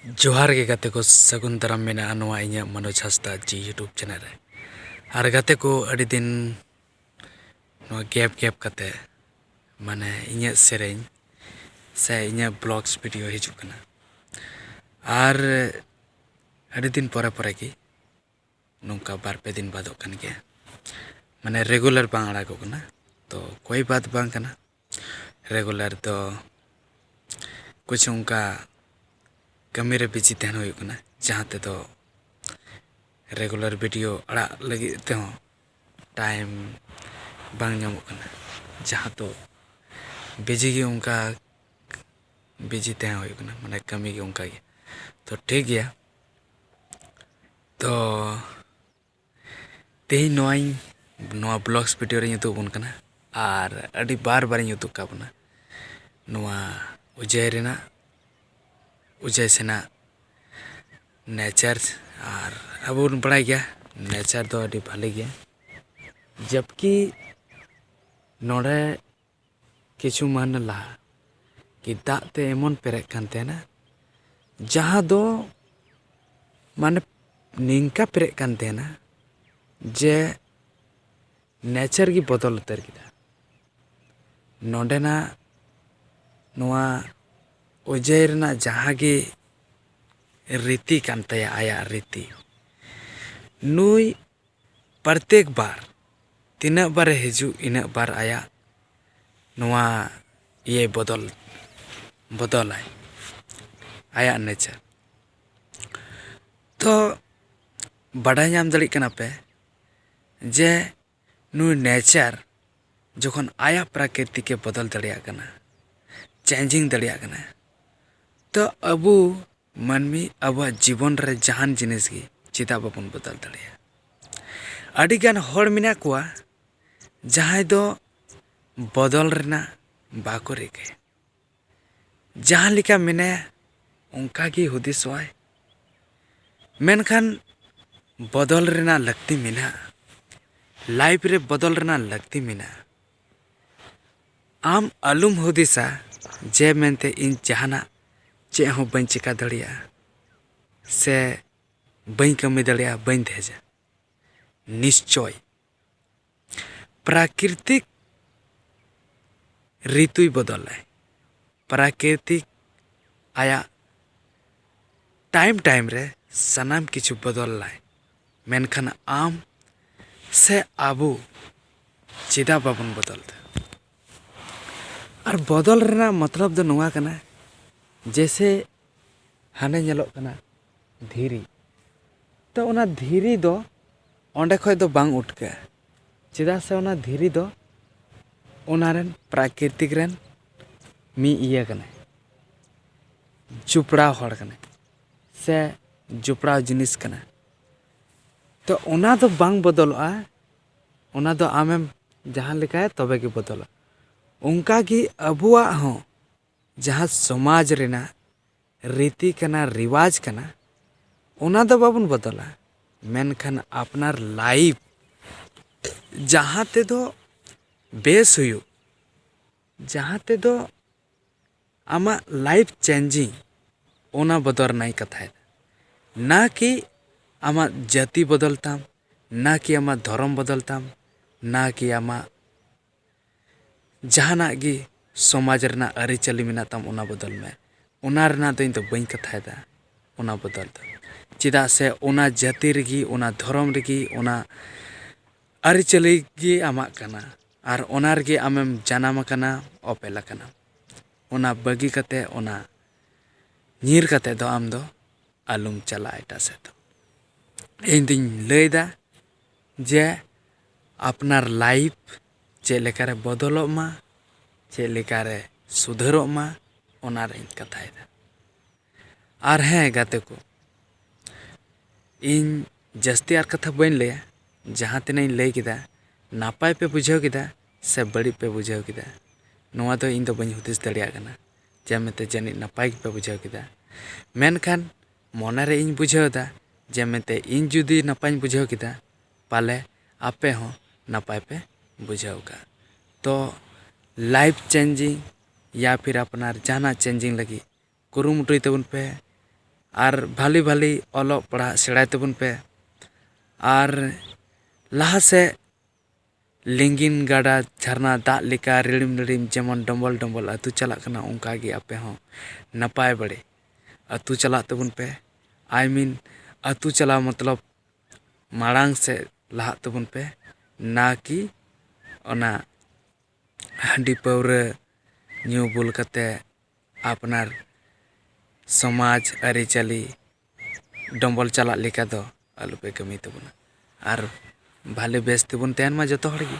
जोहार के गाते को सगुन दाराम मेना नोआ इᱧᱟᱹᱜ मनोज हांसदा जी यूट्यूब चैनल रे आर गाते को अड़ी दिन नोआ गैप कते माने इᱧᱟᱹᱜ सेरेñ से इᱧᱟᱹᱜ ब्लॉग्स वीडियो हिजुग कना आर अड़ी दिन परे की नोंका बार पे दिन बादोग कन गया माने रेगुलर बांग अड़ागो कना तो कोई बात बांग कना रेगुलर तो कुछ उनका कमी रे बिजी तहन हुई कना जहाँ ते तो रेगुलर वीडियो अड़ा लगी ते हो टाइम बांग ᱧᱟᱢᱚᱜ कना जहाँ तो बिजी गे उनका बिजी तहन हुई कना माने कमी गे उनका गे तो ठीक गया तो तेही नोआ ब्लॉग्स वीडियो रे यूट्यूब बन कना आर अड़ी बार यूट्यूब का बना नोआ उजय सेना नेचर और अब बड़ा गया नेचर तो अड़ी भले गया जबकि नोड़े किछु मन ला कि दाते एमन पेरे कानते ना जहाँ दो माने निंका पेरे कानते ना जे नेचर की बदल उतर किदा नोडेना नोआ उजय रना जहाँ की रीति कानते आया रीति नुई प्रत्येक बार तीना बार हिजू इन बार आया नोआ ये बदल आया नेचर तो बड़ा नाम दड़ी कना पे जे नुई नेचर जोखन आया प्रकृति के बदल दड़िया कना चेंजिंग दड़िया कना तो अबू मनमी अब जीवन रे जहान जिनिस की चिता बाबन बदल दड़िया अड़ी गान होड़ मिना कुआ जहां दो बदल रेना बाको रेके जहां लिका मिने उनका की हुदिसवाय मेनखान बदल रेना लगती मिना लाइफ रे बदल रेना लगती मिना आम अलुम हुदिसा जे मेनते इन जहाना चे हो बन चिका दड़िया से बई कमी दड़िया बन धेजा निश्चय प्राकृतिक ऋतु बदल है प्राकृतिक आया टाइम रे सनाम किछु बदल लाय मेनखान आम से आबू चिदा बाबन बदल दे और बदल रेना मतलब दो नुआ कना जैसे हाने ñेलोग कना धीरी तो उना धीरी दो ओंडे खय दो बांग उठके चिदा से उना धीरी दो उनारेन प्राकृतिक रेन मी इया कने जुपड़ा हड़ कने से जुपड़ा जिनिस कने तो उना दो बांग बदलआ उना दो आमेम जहां लिखा तबे के बदल उनका की अबुआ हो जहाँ समाज रेना रीति कना रिवाज कना उना दो बाबन बदला मेनखान अपनार लाइफ जहाँ ते दो बेस हुयु जहाँ ते दो आमा लाइफ चेंजिंग ओना बदल नाई कथा है ना कि आमा जाति बदलताम ना कि आमा धर्म बदलताम ना कि आमा जहाना गी समाज रना अरिचली मेना ताम ओना बदल में ओना रना तो इन तो बई कथा दा ओना बदल दा चिदा से ओना जाति रगी ओना धर्म रगी ओना अरिचली गी आमा कना आर ओना रगी आमेम जानाम कना ओपेला कना ओना बगी कते ओना नीर कते दो आम दो आलुम चला एटा से तो इन दिन लैदा जे अपनार लाइफ चे लेकारे बदलो मा चे लेकारे सुधरो मा ओना रे कथा है आर हैं गाते को इन जस्ती आर कथा बन ले जहाँ तीन लय किदा नापाय पे बुझाव किदा से बड़ी पे बुझाव किदा नोआ दो इन दो बनी हुदिस दड़िया कना जे मेते जनी नापाय पे बुझाव किदा मेनखान मोना रे इन बुझाव दा जे मेते इन जुदी नापाय बुझाव किदा पाले आपे हो नापाय पे बुझाव का तो लाइफ चेंजिंग या फिर अपनार जाना चेंजिंग लगी कुरुमुटुई तबन पे ᱟᱨ ᱵᱷᱟᱞᱤ ᱵᱷᱟᱞᱤ ᱚᱞᱚᱜ ᱯᱟᱲᱦᱟᱜ ᱥᱮᱬᱟᱭ ᱛᱟᱵᱚᱱ ᱯᱮ ᱟᱨ ᱞᱟᱦᱟ ᱥᱮᱫ ᱞᱤᱸᱜᱤᱱ ᱜᱟᱰᱟ ᱡᱷᱟᱨᱱᱟ ᱫᱟᱜ ᱞᱮᱠᱟ ᱨᱤᱲᱤᱢ ᱨᱤᱲᱤᱢ ᱡᱮᱢᱚᱱ ᱰᱚᱢᱵᱚᱞ ᱰᱚᱢᱵᱚᱞ ᱟᱹᱛᱩ ᱪᱟᱞᱟᱜ ᱠᱟᱱᱟ ᱚᱱᱠᱟᱜᱮ ᱟᱯᱮ ᱦᱚᱸ ᱱᱟᱯᱟᱭ ᱵᱟᱹᱲᱮ ᱟᱹᱛᱩ ᱪᱟᱞᱟᱜ ᱛᱟᱵᱚᱱ ᱯᱮ ᱟᱹᱛᱩ ᱪᱟᱞᱟᱣ ᱢᱚᱛᱞᱚᱵ ᱢᱟᱲᱟᱝ ᱥᱮᱫ ᱞᱟᱦᱟᱜ ᱛᱟᱵᱚᱱ ᱯᱮ ᱱᱟ ᱠᱤ ᱚᱱᱟ ᱦᱟᱺᱰᱤ ᱯᱟᱹᱣᱨᱟᱹ ᱧᱩ ᱵᱩᱞ ᱠᱟᱛᱮ ᱟᱯᱱᱟᱨ ᱥᱚᱢᱟᱡᱽ ᱟᱹᱨᱤᱪᱟᱹᱞᱤ ᱰᱚᱢᱵᱚᱞ ᱪᱟᱞᱟᱜ ᱞᱮᱠᱟ ᱫᱚ ᱟᱞᱚᱯᱮ ᱠᱟᱹᱢᱤ ᱛᱟᱵᱚᱱᱟ ᱟᱨ ᱵᱷᱟᱞᱮ ᱵᱮᱥ ᱛᱮᱵᱚᱱ ᱛᱟᱦᱮᱱ ᱢᱟ ᱡᱚᱛᱚ ᱦᱚᱲ ᱜᱮ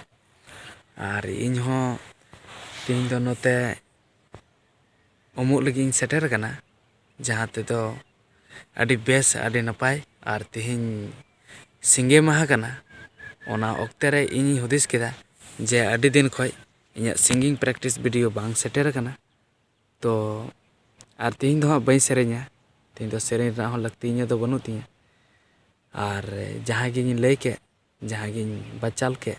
ᱟᱨ ᱤᱧ ᱦᱚᱸ ᱛᱮᱦᱮᱧ ᱫᱚ ᱱᱚᱛᱮ ᱩᱢᱩᱜ ᱞᱟᱹᱜᱤᱫ ᱤᱧ ᱥᱮᱴᱮᱨ ᱟᱠᱟᱱᱟ ᱡᱟᱦᱟᱸ ᱛᱮᱫᱚ ᱟᱹᱰᱤ ᱵᱮᱥ ᱟᱹᱰᱤ ᱱᱟᱯᱟᱭ ᱟᱨ ᱛᱮᱦᱮᱧ ᱥᱤᱸᱜᱮ ᱢᱟᱦᱟ ᱠᱟᱱᱟ ᱚᱱᱟ ᱚᱠᱛᱮ ᱨᱮ ᱤᱧᱤᱧ ᱦᱩᱫᱤᱥ ᱠᱮᱫᱟ ᱡᱮ ᱟᱹᱰᱤ ᱫᱤᱱ ᱠᱷᱚᱡ ᱤᱧᱟᱹᱜ ᱥᱤᱝᱜᱤᱝ ᱯᱨᱮᱠᱴᱤᱥ ᱵᱷᱤᱰᱤᱭᱳ ᱵᱟᱝ ᱥᱮᱴᱮᱨ ᱟᱠᱟᱱᱟ ᱛᱚ ᱟᱨ ᱛᱮᱦᱮᱧ ᱫᱚ ᱦᱟᱸᱜ ᱵᱟᱹᱧ ᱥᱮᱨᱮᱧᱟ ᱛᱮᱦᱮᱧ ᱫᱚ ᱥᱮᱨᱮᱧ ᱨᱮᱱᱟᱜ ᱦᱚᱸ ᱞᱟᱹᱠᱛᱤ ᱤᱧᱟᱹᱜ ᱫᱚ ᱵᱟᱹᱱᱩᱜ ᱛᱤᱧᱟᱹ ᱟᱨ ᱡᱟᱦᱟᱸ ᱜᱤᱧ ᱞᱟᱹᱭ ᱠᱮᱫ ᱡᱟᱦᱟᱸ ᱜᱤᱧ ᱵᱟᱪᱟᱞ ᱠᱮᱫ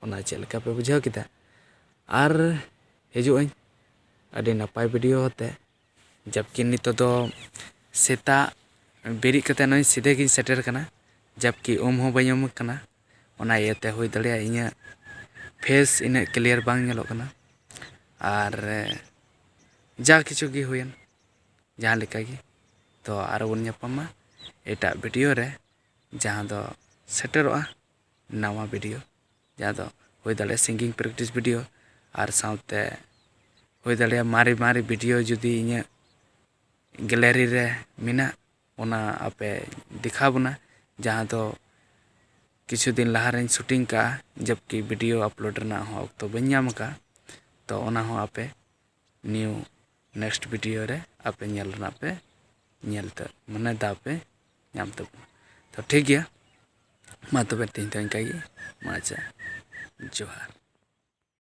ᱚᱱᱟ ᱪᱮᱫ ᱞᱮᱠᱟ ᱯᱮ ᱵᱩᱡᱷᱟᱹᱣ ᱠᱮᱫᱟ ᱟᱨ ᱦᱤᱡᱩᱜ ᱟᱹᱧ ᱟᱹᱰᱤ ᱱᱟᱯᱟᱭ ᱵᱷᱤᱰᱤᱭᱳ ᱟᱛᱮ ᱡᱟᱵᱠᱤ ᱱᱤᱛᱚᱜ ᱫᱚ ᱥᱮᱛᱟᱜ ᱵᱮᱨᱮᱫ ᱠᱟᱛᱮ ᱱᱚᱜᱼᱚᱭ ᱥᱤᱫᱷᱟᱹ ᱜᱤᱧ ᱥᱮᱴᱮᱨ ᱟᱠᱟᱱᱟ ᱡᱟᱵᱠᱤ ᱦᱚᱸ ᱵᱟᱹᱧ ᱟᱠᱟᱱᱟ ᱚᱱᱟ ᱤᱭᱟᱹᱛᱮ ᱦᱩᱭ ᱫᱟᱲᱮᱭᱟᱜᱼᱟ ᱤᱧᱟᱹᱜ ᱯᱷᱮᱥ ᱤᱱᱟᱹᱜ ᱠᱞᱤᱭᱟᱨ ᱵᱟᱝ ᱧᱮᱞᱚᱜ ᱠᱟᱱᱟ ᱟᱨ ᱡᱟ ᱠᱤᱪᱷᱩ ᱜᱮ ᱦᱩᱭᱮᱱ ᱡᱟᱦᱟᱸ ᱞᱮᱠᱟ ᱜᱮ ᱛᱚ ᱟᱨᱚ ᱵᱚᱱ ᱧᱟᱯᱟᱢᱟ ᱮᱴᱟᱜ ᱵᱷᱤᱰᱤᱭᱳ ᱨᱮ ᱡᱟᱦᱟᱸ ᱫᱚ ᱥᱮᱴᱮᱨᱚᱜᱼᱟ ᱱᱟᱣᱟ ᱵᱷᱤᱰᱤᱭᱳ ᱡᱟᱦᱟᱸ ᱫᱚ ᱦᱩᱭ ᱫᱟᱲᱮᱭᱟᱜᱼᱟ ᱥᱤᱝᱜᱤᱝ ᱯᱨᱮᱠᱴᱤᱥ ᱵᱷᱤᱰᱤᱭᱳ ᱟᱨ ᱥᱟᱶᱛᱮ ᱦᱩᱭ ᱫᱟᱲᱮᱭᱟᱜᱼᱟ ᱢᱟᱨᱮ ᱢᱟᱨᱮ ᱵᱷᱤᱰᱤᱭᱳ ᱡᱩᱫᱤ ᱤᱧᱟᱹᱜ ᱜᱮᱞᱟᱨᱤ ᱨᱮ ᱢᱮᱱᱟᱜ ᱚᱱᱟ ᱟᱯᱮ ᱫᱮᱠᱷᱟᱣ ᱵᱚᱱᱟ ᱡᱟᱦᱟᱸ ᱫᱚ ᱠᱤᱪᱷᱩ ᱫᱤᱱ ᱞᱟᱦᱟ ᱨᱮᱧ ᱥᱩᱴᱤᱝ ᱠᱟᱜᱼᱟ ᱡᱚᱵᱠᱤ ᱵᱷᱤᱰᱤᱭᱳ ᱟᱯᱞᱳᱰ ᱨᱮᱱᱟᱜ ᱦᱚᱸ ᱚᱠᱛᱚ ᱵᱟᱹᱧ ᱧᱟᱢ ᱟᱠᱟᱫᱼᱟ ᱛᱚ ᱚᱱᱟ ᱦᱚᱸ ᱟᱯᱮ ᱱᱮᱠᱥᱴ ᱵᱷᱤᱰᱤᱭᱳ ᱨᱮ ᱟᱯᱮ ᱧᱮᱞ ᱨᱮᱱᱟᱜ ᱯᱮ ᱢᱟᱱᱮ ᱫᱟᱣ ᱯᱮ ᱧᱟᱢ ᱛᱟᱵᱚᱱᱟ ᱛᱚ ᱴᱷᱤᱠ ᱜᱮᱭᱟ ᱢᱟ ᱛᱚᱵᱮ ᱛᱮᱦᱮᱧ ᱫᱚ ᱤᱱᱠᱟ ᱜᱮ ᱢᱟ ᱟᱪᱪᱷᱟ ᱡᱚᱦᱟᱨ